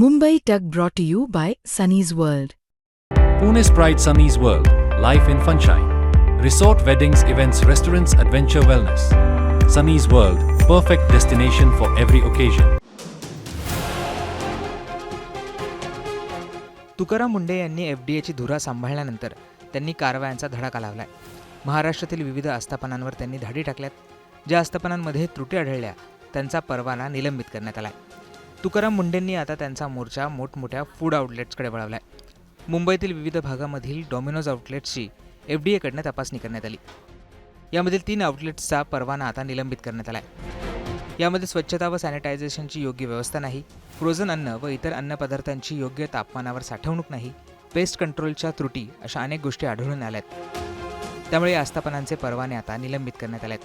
Mumbai Tug brought to you by Sunny's World. Pune's Pride Sunny's World, life in Funshine. Resort weddings, events, restaurants, adventure wellness. Sunny's World, perfect destination for every occasion. Tukaram Mundhe यांनी एफडीएची धुरा सांभाळल्यानंतर त्यांनी कारवायांचा धडाका लावलाय. महाराष्ट्रातील विविध आस्थापनांवर त्यांनी धाडी टाकल्यात. ज्या आस्थापनांमध्ये त्रुटी आढळल्या त्यांचा परवाना निलंबित करण्यात आलाय. तुकाराम मुंढेंनी आता त्यांचा मोर्चा मोठमोठ्या फूड आउटलेट्सकडे वळवलाय. मुंबईतील विविध भागामधील डॉमिनोज आउटलेट्सची एफडीएकडनं तपासणी करण्यात आली. यामधील 3 आउटलेट्सचा परवाना आता निलंबित करण्यात आलाय. यामध्ये स्वच्छता व सॅनिटायझेशनची योग्य व्यवस्था नाही, फ्रोझन अन्न व इतर अन्नपदार्थांची योग्य तापमानावर साठवणूक नाही, पेस्ट कंट्रोलच्या त्रुटी अशा अनेक गोष्टी आढळून आल्यात. त्यामुळे या आस्थापनांचे परवाने आता निलंबित करण्यात आलेत.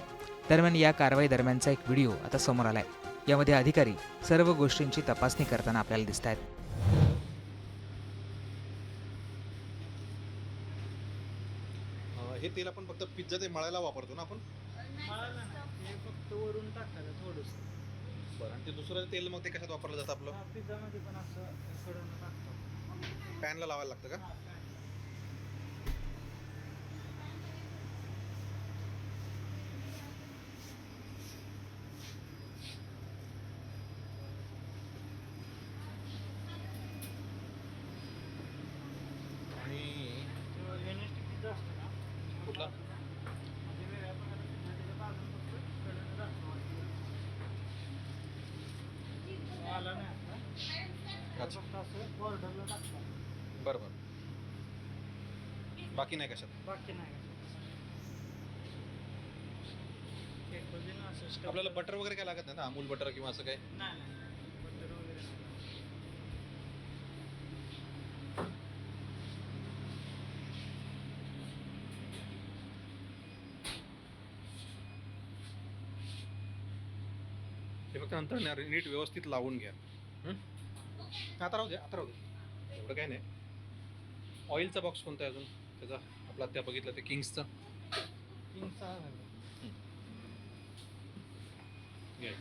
दरम्यान या कारवाई दरम्यानचा एक व्हिडिओ आता समोर आलाय. यामध्ये अधिकारी सर्व गोष्टींची तपासणी करताना आपल्याला दिसत आहेत. हे तेल आपण फक्त पिझ्झा ते मळायला वापरतो ना आपण. फक्त वरून टाकायचं थोडंसं. बरं, आणि ते दुसरं तेल मग ते कशात वापरलं जातं आपलं? पिझ्झामध्ये पण असं कडून टाकतो. पॅनला लावायला लागतं का? आणि युनिट पिझ्झा असतो ना कुठला? म्हणजे वेगळ्या प्रकारचा पिझ्झा त्याच्या बाजून फक्त कडून टाकतो. आला नाही आता अच्छा. फक्त असं बॉर्डरला टाकतो. बरं बरं, बाकी नाही कशात? बाकी नाही असं स्टफ. आपल्याला बटर वगैरे काय लागत नाही ना, अमूल बटर किंवा असं काय? नाही बटर वगैरे नाही. हे फक्त नंतर नीट व्यवस्थित लावून घ्या. आता राहू दे, आता राहू दे, एवढं काय नाही. ऑइलचा बॉक्स कोणता आहे अजून त्याचा? आपला त्या बघितलं ते किंग्सचा. किंगचा घे.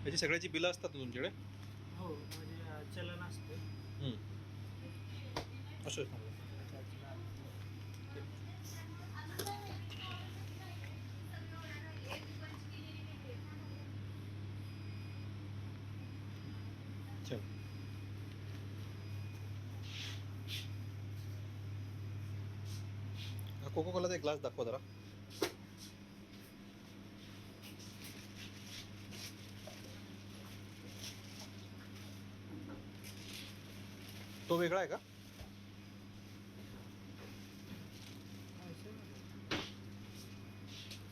याची सगळ्याची बिलं असतात ना तुमच्याकडे? हो, म्हणजे चलन असते. असं चल. कोको कोलाचा एक ग्लास दाखवा जरा. तो वेगळा आहे का?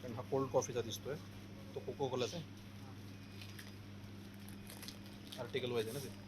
कारण हा कोल्ड कॉफीचा दिसतोय, तो कोको कोलाचा आहे. आर्टिकल वाईज आहे ना ते.